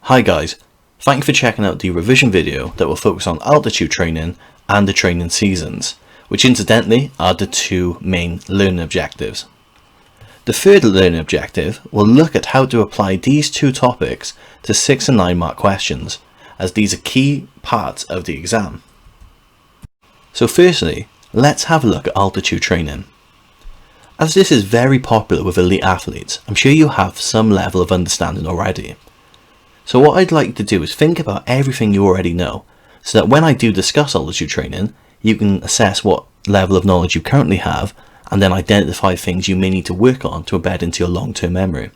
Hi guys, thank you for checking out the revision video that will focus on altitude training and the training seasons, which incidentally are the two main learning objectives. The third learning objective will look at how to apply these two topics to 6 and 9 mark questions, as these are key parts of the exam. So firstly, let's have a look at altitude training. As this is very popular with elite athletes, I'm sure you have some level of understanding already. So what I'd like to do is think about everything you already know, so that when I do discuss altitude training, you can assess what level of knowledge you currently have, and then identify things you may need to work on to embed into your long-term memory.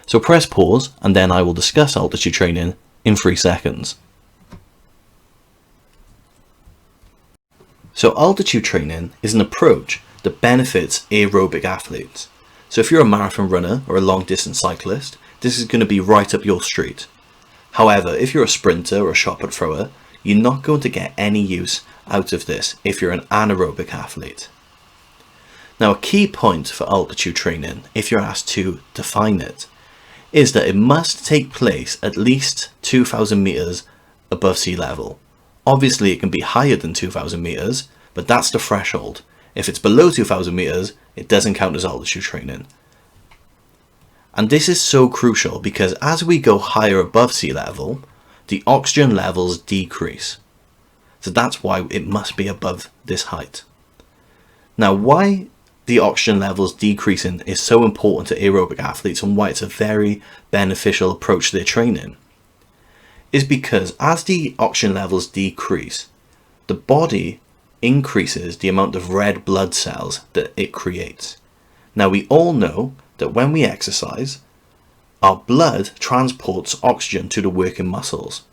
So press pause, and then I will discuss altitude training in 3 seconds. So altitude training is an approach that benefits aerobic athletes. So if you're a marathon runner or a long distance cyclist, this is going to be right up your street. However, if you're a sprinter or a shot put thrower, you're not going to get any use out of this if you're an anaerobic athlete. Now, a key point for altitude training, if you're asked to define it, is that it must take place at least 2,000 meters above sea level. Obviously, it can be higher than 2,000 meters, but that's the threshold. If it's below 2,000 meters, it doesn't count as altitude training. And this is so crucial because as we go higher above sea level, the oxygen levels decrease. So that's why it must be above this height. Now, why the oxygen levels decreasing is so important to aerobic athletes and why it's a very beneficial approach to their training is because as the oxygen levels decrease, the body increases the amount of red blood cells that it creates. Now, we all know that when we exercise, our blood transports oxygen to the working muscles.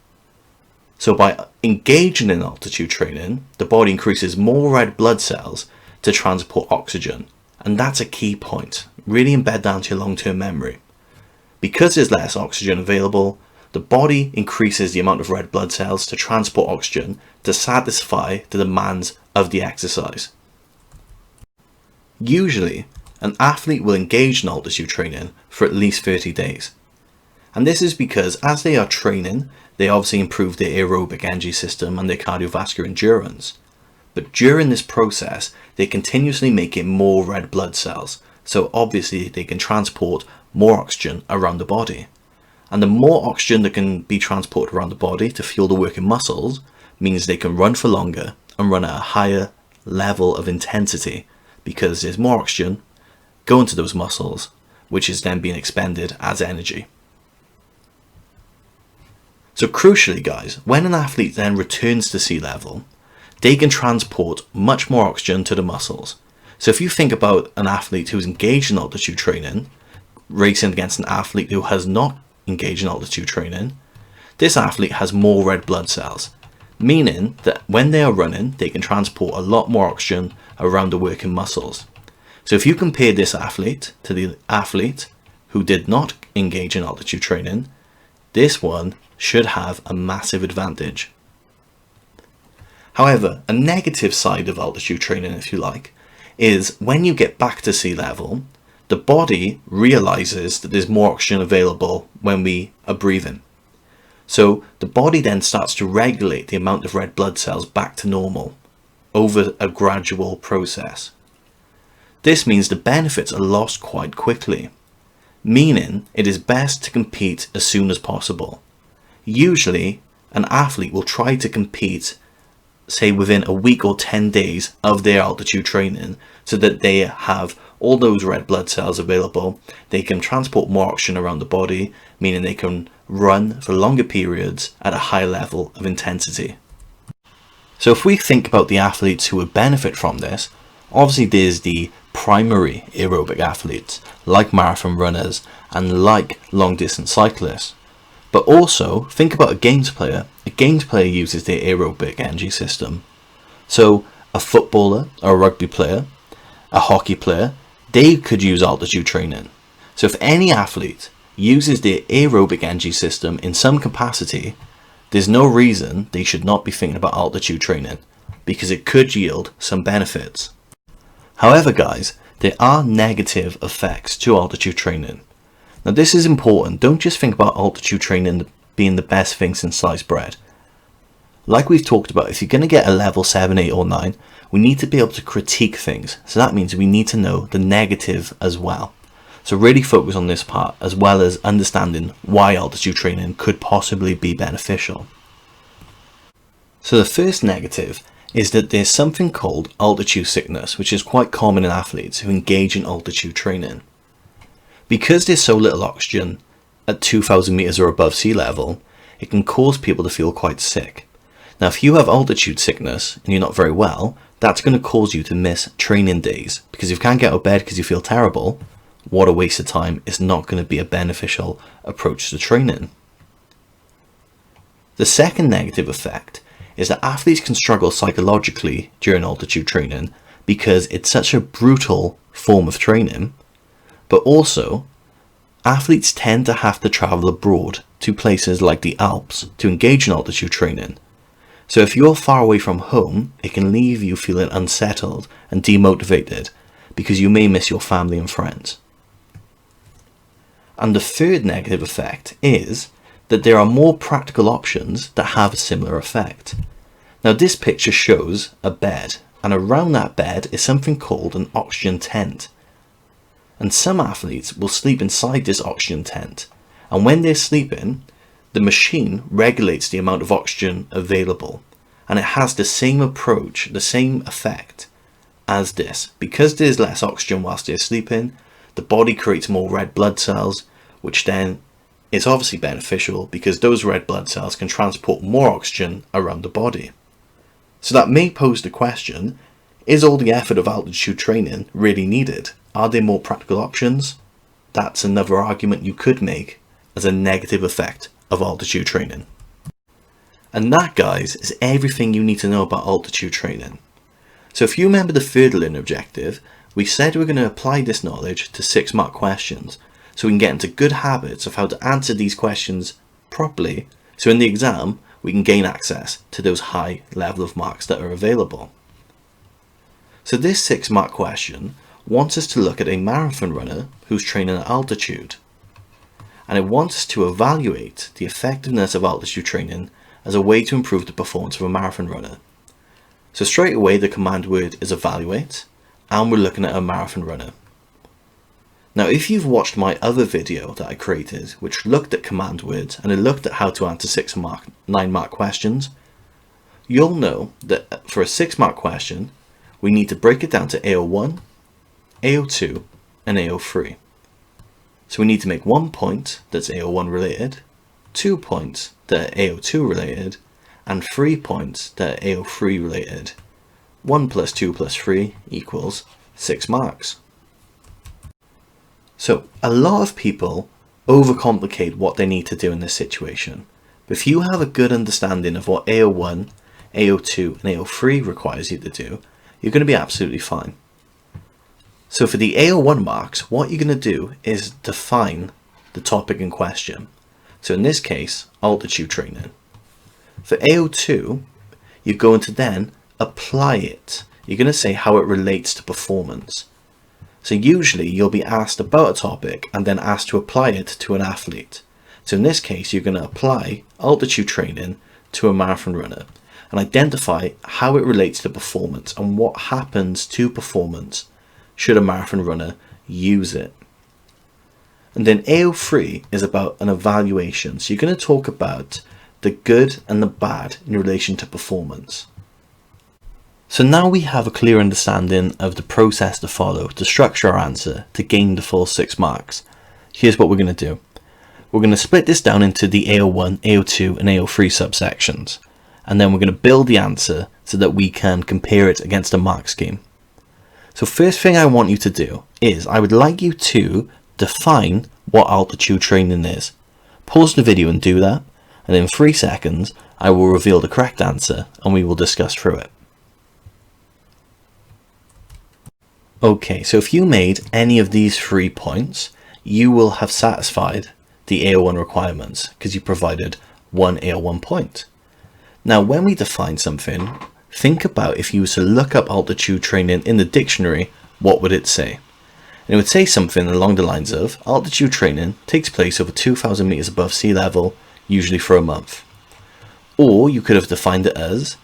So by engaging in altitude training, the body increases more red blood cells to transport oxygen. And that's a key point. Really embed that into your long-term memory. Because there's less oxygen available, the body increases the amount of red blood cells to transport oxygen to satisfy the demands of the exercise. Usually, an athlete will engage in altitude training for at least 30 days. And this is because as they are training, they obviously improve their aerobic energy system and their cardiovascular endurance. But during this process, they continuously make more red blood cells. So obviously they can transport more oxygen around the body. And the more oxygen that can be transported around the body to fuel the working muscles means they can run for longer and run at a higher level of intensity because there's more oxygen going to those muscles, which is then being expended as energy. So crucially, guys, when an athlete then returns to sea level, they can transport much more oxygen to the muscles. So if you think about an athlete who's engaged in altitude training, racing against an athlete who has not engaged in altitude training, this athlete has more red blood cells, meaning that when they are running, they can transport a lot more oxygen around the working muscles. So if you compare this athlete to the athlete who did not engage in altitude training, this one should have a massive advantage. However, a negative side of altitude training, if you like, is when you get back to sea level, the body realizes that there's more oxygen available when we are breathing. So the body then starts to regulate the amount of red blood cells back to normal over a gradual process. This means the benefits are lost quite quickly, meaning it is best to compete as soon as possible. Usually, an athlete will try to compete, say within a week or 10 days of their altitude training, so that they have all those red blood cells available. They can transport more oxygen around the body, meaning they can run for longer periods at a high level of intensity. So if we think about the athletes who would benefit from this, obviously there's the primary aerobic athletes like marathon runners and like long distance cyclists. But also think about a games player. A games player uses their aerobic energy system. So a footballer or a rugby player, a hockey player, they could use altitude training. So if any athlete uses their aerobic energy system in some capacity, there's no reason they should not be thinking about altitude training because it could yield some benefits. However, guys, there are negative effects to altitude training. Now this is important. Don't just think about altitude training being the best thing since sliced bread. Like we've talked about, if you're going to get a level 7, 8 or 9, we need to be able to critique things. So that means we need to know the negative as well. So really focus on this part, as well as understanding why altitude training could possibly be beneficial. So the first negative is that there's something called altitude sickness, which is quite common in athletes who engage in altitude training. Because there's so little oxygen at 2,000 meters or above sea level, it can cause people to feel quite sick. Now, if you have altitude sickness and you're not very well, that's going to cause you to miss training days, because if you can't get out of bed because you feel terrible, what a waste of time. It's not going to be a beneficial approach to training. The second negative effect is that athletes can struggle psychologically during altitude training because it's such a brutal form of training, but also athletes tend to have to travel abroad to places like the Alps to engage in altitude training. So if you're far away from home, it can leave you feeling unsettled and demotivated because you may miss your family and friends. And the third negative effect is that there are more practical options that have a similar effect. Now this picture shows a bed, and around that bed is something called an oxygen tent. And some athletes will sleep inside this oxygen tent, and when they're sleeping, the machine regulates the amount of oxygen available, and it has the same approach, the same effect as this. Because there's less oxygen whilst they're sleeping, the body creates more red blood cells, which then is obviously beneficial because those red blood cells can transport more oxygen around the body. So that may pose the question, is all the effort of altitude training really needed? Are there more practical options? That's another argument you could make as a negative effect of altitude training. And that, guys, is everything you need to know about altitude training. So if you remember the third learning objective, we said we're going to apply this knowledge to 6-mark questions so we can get into good habits of how to answer these questions properly, so in the exam we can gain access to those high level of marks that are available. So this 6-mark question wants us to look at a marathon runner who's training at altitude, and it wants us to evaluate the effectiveness of altitude training as a way to improve the performance of a marathon runner. So straight away the command word is evaluate, and we're looking at a marathon runner. Now if you've watched my other video that I created, which looked at command words and it looked at how to answer 6-mark, 9-mark questions, you'll know that for a 6-mark question we need to break it down to AO1, AO2 and AO3. So we need to make 1 point that's AO1 related, 2 points that are AO2 related, and 3 points that are AO3 related. 1 plus 2 plus 3 equals 6 marks. So a lot of people overcomplicate what they need to do in this situation. But if you have a good understanding of what AO1, AO2 and AO3 requires you to do, you're going to be absolutely fine. So for the AO1 marks, what you're going to do is define the topic in question. So in this case, altitude training. For AO2, you're going to then apply it. You're going to say how it relates to performance. So usually you'll be asked about a topic and then asked to apply it to an athlete. So in this case, you're going to apply altitude training to a marathon runner and identify how it relates to performance and what happens to performance should a marathon runner use it. And then AO3 is about an evaluation. So you're going to talk about the good and the bad in relation to performance. So now we have a clear understanding of the process to follow to structure our answer to gain the full 6 marks. Here's what we're going to do. We're going to split this down into the AO1, AO2 and AO3 subsections. And then we're going to build the answer so that we can compare it against a mark scheme. So first thing I want you to do is I would like you to define what altitude training is. Pause the video and do that. And in 3 seconds, I will reveal the correct answer and we will discuss through it. Okay, so if you made any of these 3 points, you will have satisfied the AO1 requirements because you provided 1 AO1 point. Now, when we define something, think about if you were to look up altitude training in the dictionary, what would it say? And it would say something along the lines of altitude training takes place over 2,000 meters above sea level usually for a month. Or you could have defined it as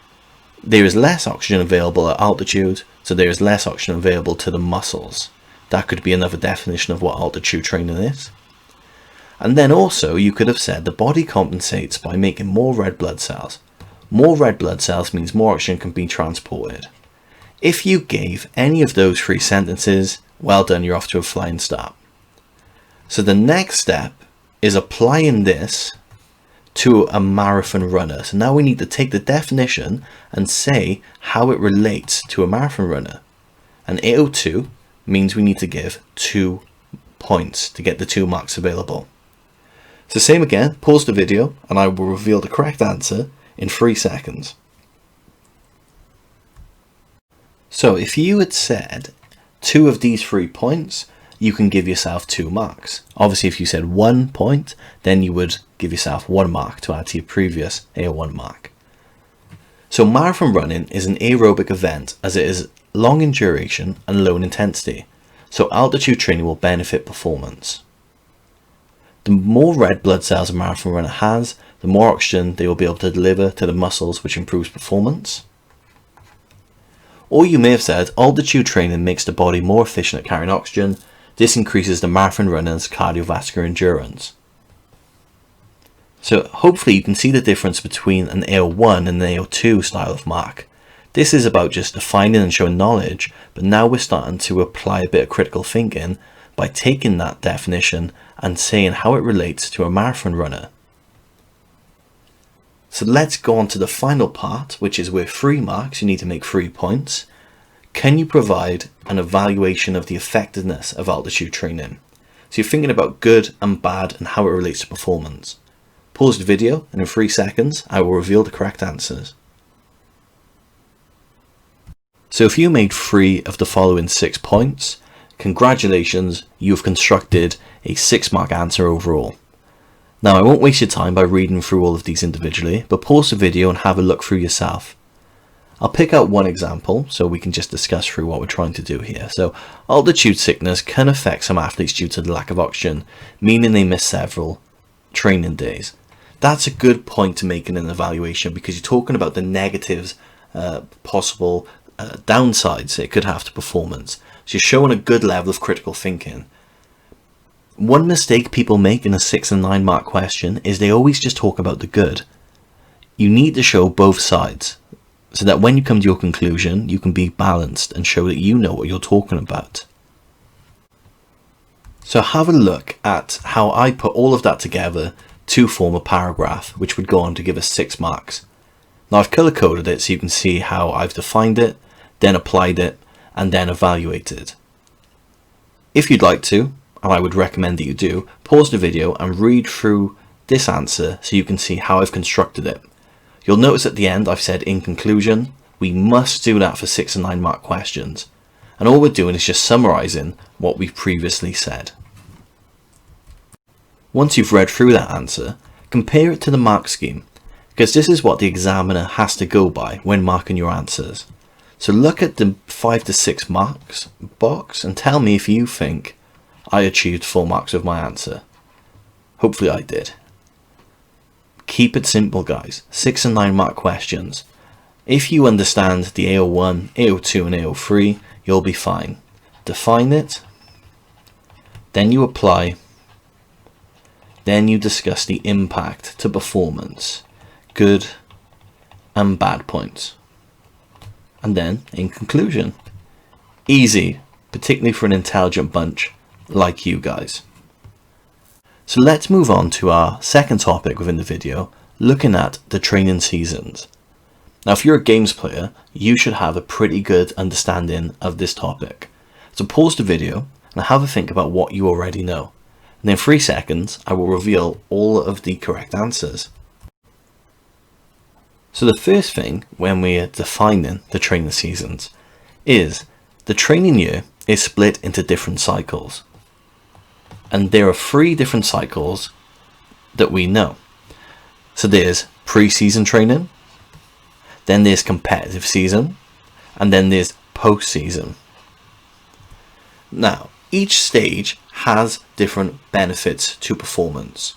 there is less oxygen available at altitude, so there is less oxygen available to the muscles. That could be another definition of what altitude training is. And then also you could have said the body compensates by making more red blood cells. More red blood cells means more oxygen can be transported. If you gave any of those 3 sentences, well done, you're off to a flying start. So the next step is applying this to a marathon runner. So now we need to take the definition and say how it relates to a marathon runner. And AO2 means we need to give 2 points to get the 2 marks available. So same again, pause the video and I will reveal the correct answer in 3 seconds. So if you had said 2 of these 3 points, you can give yourself 2 marks. Obviously if you said 1 point, then you would give yourself 1 mark to add to your previous AO1 mark. So marathon running is an aerobic event as it is long in duration and low in intensity. So altitude training will benefit performance. The more red blood cells a marathon runner has, the more oxygen they will be able to deliver to the muscles, which improves performance. Or you may have said altitude training makes the body more efficient at carrying oxygen. This increases the marathon runner's cardiovascular endurance. So hopefully you can see the difference between an AO1 and an AO2 style of mark. This is about just defining and showing knowledge, but now we're starting to apply a bit of critical thinking by taking that definition and saying how it relates to a marathon runner. So let's go on to the final part, which is with 3 marks, you need to make 3 points. Can you provide an evaluation of the effectiveness of altitude training? So you're thinking about good and bad and how it relates to performance. Pause the video and in 3 seconds I will reveal the correct answers. So if you made 3 of the following 6 points, congratulations, you've constructed a 6-mark answer overall. Now I won't waste your time by reading through all of these individually, but pause the video and have a look through yourself. I'll pick out one example so we can just discuss through what we're trying to do here. So altitude sickness can affect some athletes due to the lack of oxygen, meaning they miss several training days. That's a good point to make in an evaluation because you're talking about the negatives, possible downsides it could have to performance. So you're showing a good level of critical thinking. One mistake people make in a 6 and 9 mark question is they always just talk about the good. You need to show both sides so that when you come to your conclusion, you can be balanced and show that you know what you're talking about. So have a look at how I put all of that together to form a paragraph, which would go on to give us 6 marks. Now I've color coded it so you can see how I've defined it, then applied it, and then evaluated. If you'd like to, and I would recommend that you do, pause the video and read through this answer so you can see how I've constructed it. You'll notice at the end I've said in conclusion. We must do that for 6 and 9 mark questions. And all we're doing is just summarising what we've previously said. Once you've read through that answer, compare it to the mark scheme, because this is what the examiner has to go by when marking your answers. So look at the 5 to 6 marks box and tell me if you think I achieved 4 marks with my answer. Hopefully I did. Keep it simple guys, 6 and 9 mark questions. If you understand the AO1, AO2 and AO3, you'll be fine. Define it, then you apply, then you discuss the impact to performance, good and bad points. And then, in conclusion, easy, particularly for an intelligent bunch like you guys. So let's move on to our second topic within the video, looking at the training seasons. Now, if you're a games player, you should have a pretty good understanding of this topic. So pause the video and have a think about what you already know. And in 3 seconds, I will reveal all of the correct answers. So the first thing when we're defining the training seasons is the training year is split into different cycles. And there are 3 different cycles that we know. So there's pre-season training, then there's competitive season, and then there's post-season. Now, each stage has different benefits to performance.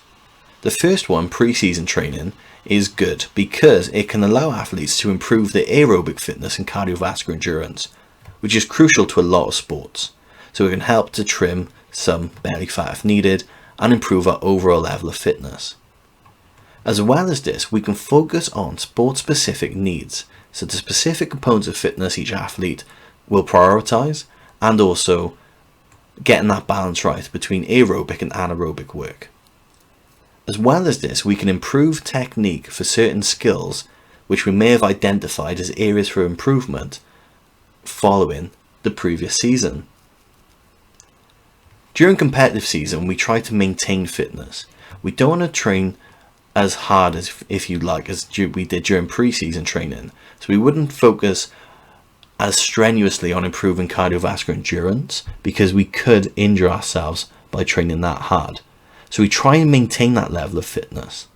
The first one, pre-season training, is good because it can allow athletes to improve their aerobic fitness and cardiovascular endurance, which is crucial to a lot of sports. So it can help to trim some belly fat if needed and improve our overall level of fitness. As well as this, we can focus on sport-specific needs, so the specific components of fitness each athlete will prioritize, and also getting that balance right between aerobic and anaerobic work. As well as this, we can improve technique for certain skills which we may have identified as areas for improvement following the previous season. During competitive season, we try to maintain fitness. We don't want to train as hard as, if you like, as we did during pre-season training. So we wouldn't focus as strenuously on improving cardiovascular endurance because we could injure ourselves by training that hard. So we try and maintain that level of fitness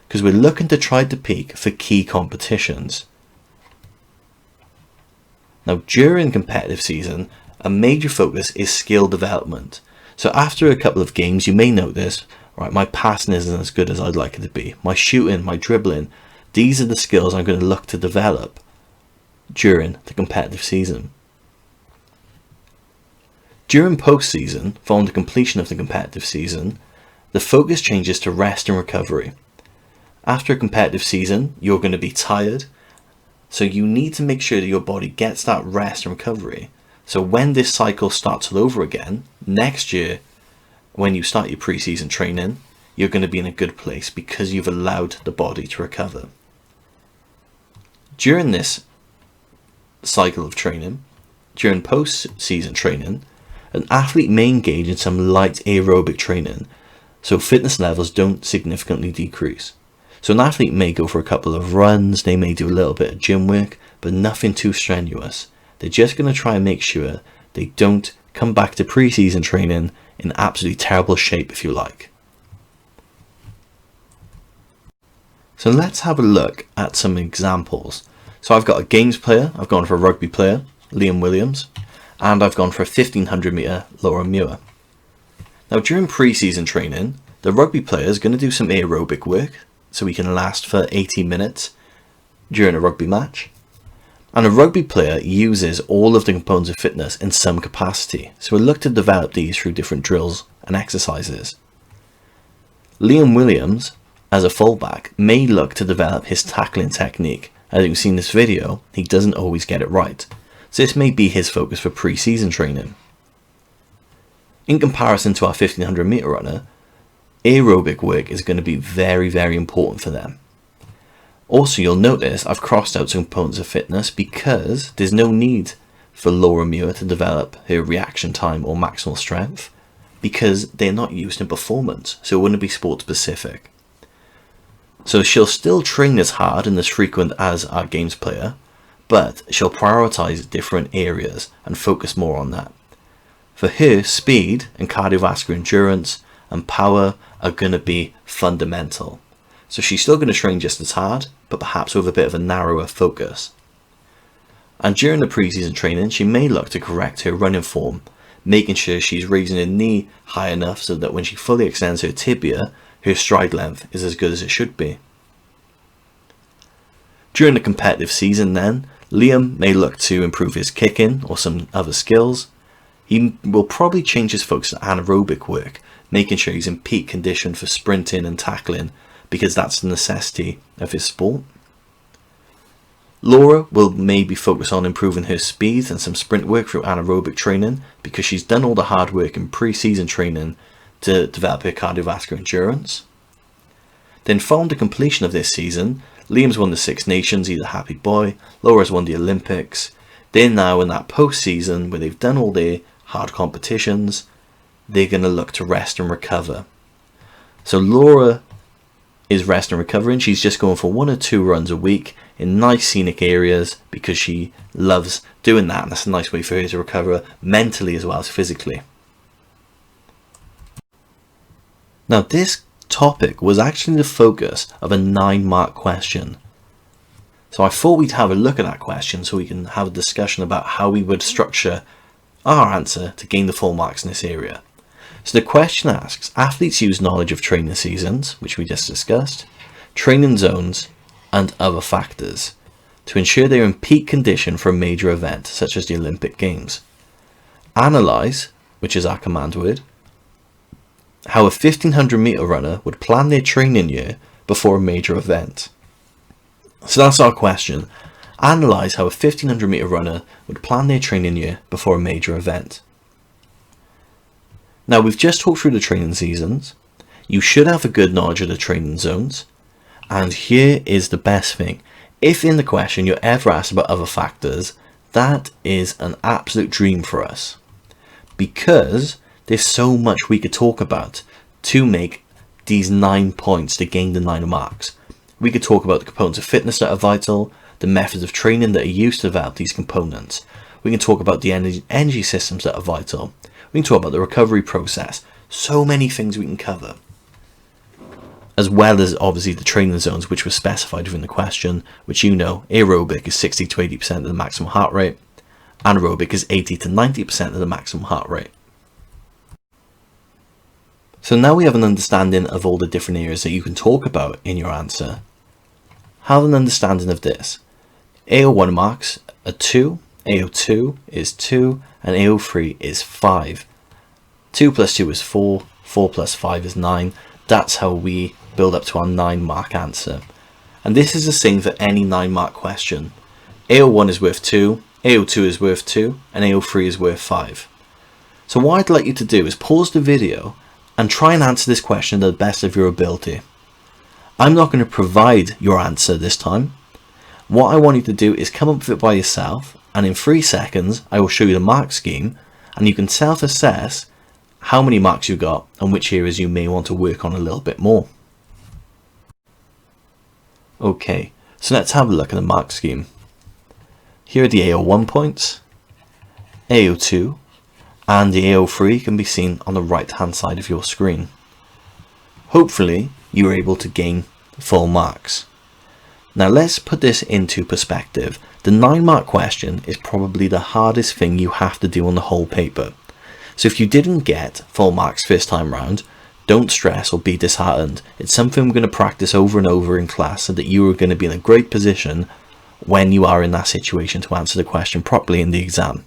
because we're looking to try to peak for key competitions. Now, during competitive season, a major focus is skill development. So after a couple of games, you may notice, right, my passing isn't as good as I'd like it to be. My shooting, my dribbling, these are the skills I'm going to look to develop during the competitive season. During post-season, following the completion of the competitive season, the focus changes to rest and recovery. After a competitive season, you're going to be tired, so you need to make sure that your body gets that rest and recovery. So when this cycle starts all over again, next year, when you start your pre-season training, you're going to be in a good place because you've allowed the body to recover. During this cycle of training, during post-season training, an athlete may engage in some light aerobic training, so fitness levels don't significantly decrease. So an athlete may go for a couple of runs, they may do a little bit of gym work, but nothing too strenuous. They're just going to try and make sure they don't come back to pre-season training in absolutely terrible shape, if you like. So let's have a look at some examples. So I've got a games player, I've gone for a rugby player, Liam Williams, and I've gone for a 1500 metre Laura Muir. Now during pre-season training, the rugby player is going to do some aerobic work so he can last for 80 minutes during a rugby match. And a rugby player uses all of the components of fitness in some capacity, so we'll look to develop these through different drills and exercises. Liam Williams, as a fullback, may look to develop his tackling technique. As you can see in this video, he doesn't always get it right, so this may be his focus for pre-season training. In comparison to our 1500 metre runner, aerobic work is going to be very, very important for them. Also, you'll notice I've crossed out some components of fitness because there's no need for Laura Muir to develop her reaction time or maximal strength because they're not used in performance, so it wouldn't be sport specific. So she'll still train as hard and as frequent as our games player, but she'll prioritize different areas and focus more on that. For her, speed and cardiovascular endurance and power are going to be fundamental. So she's still going to train just as hard, but perhaps with a bit of a narrower focus. And during the pre-season training, she may look to correct her running form, making sure she's raising her knee high enough so that when she fully extends her tibia, her stride length is as good as it should be. During the competitive season then, Liam may look to improve his kicking or some other skills. He will probably change his focus to anaerobic work, making sure he's in peak condition for sprinting and tackling, because that's the necessity of his sport. Laura will maybe focus on improving her speed and some sprint work through anaerobic training because she's done all the hard work in pre-season training to develop her cardiovascular endurance. Then following the completion of this season, Liam's won the Six Nations, he's a happy boy. Laura's won the Olympics. They're now in that post-season where they've done all their hard competitions. They're going to look to rest and recover. So Laura is rest and recovering. She's just going for 1 or 2 runs a week in nice scenic areas because she loves doing that, and that's a nice way for her to recover mentally as well as physically. Now this topic was actually the focus of a 9-mark question, so I thought we'd have a look at that question so we can have a discussion about how we would structure our answer to gain the full marks in this area. So the question asks, athletes use knowledge of training seasons, which we just discussed, training zones, and other factors to ensure they are in peak condition for a major event, such as the Olympic Games. Analyse, which is our command word, how a 1500 meter runner would plan their training year before a major event. So that's our question. Analyse how a 1500 meter runner would plan their training year before a major event. Now we've just talked through the training seasons. You should have a good knowledge of the training zones. And here is the best thing. If in the question you're ever asked about other factors, that is an absolute dream for us. Because there's so much we could talk about to make these 9 points to gain the 9 marks. We could talk about the components of fitness that are vital, the methods of training that are used to develop these components. We can talk about the energy systems that are vital. We can talk about the recovery process. So many things we can cover. As well as obviously the training zones which were specified within the question, which you know, aerobic is 60 to 80% of the maximum heart rate, anaerobic is 80 to 90% of the maximum heart rate. So now we have an understanding of all the different areas that you can talk about in your answer. Have an understanding of this. AO1 marks are 2, AO2 is 2, and AO3 is 5. 2 plus 2 is 4, 4 plus 5 is 9. That's how we build up to our 9 mark answer. And this is the same for any 9 mark question. AO1 is worth 2, AO2 is worth 2, and AO3 is worth 5. So what I'd like you to do is pause the video and try and answer this question to the best of your ability. I'm not going to provide your answer this time. What I want you to do is come up with it by yourself, and in 3 seconds I will show you the mark scheme, and you can self-assess how many marks you got and which areas you may want to work on a little bit more. Okay, so let's have a look at the mark scheme. Here are the AO1 points, AO2, and the AO3 can be seen on the right hand side of your screen. Hopefully you were able to gain full marks. Now let's put this into perspective. The 9 mark question is probably the hardest thing you have to do on the whole paper. So if you didn't get full marks first time round, don't stress or be disheartened. It's something we're going to practice over and over in class so that you are going to be in a great position when you are in that situation to answer the question properly in the exam.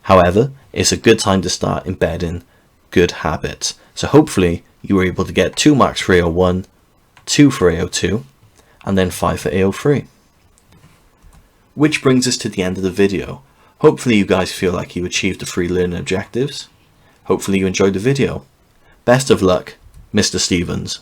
However, it's a good time to start embedding good habits. So hopefully you were able to get 2 marks for AO1, 2 for AO2, and then 5 for AO3. Which brings us to the end of the video. Hopefully you guys feel like you achieved the 3 learning objectives. Hopefully you enjoyed the video. Best of luck, Mr. Stevens.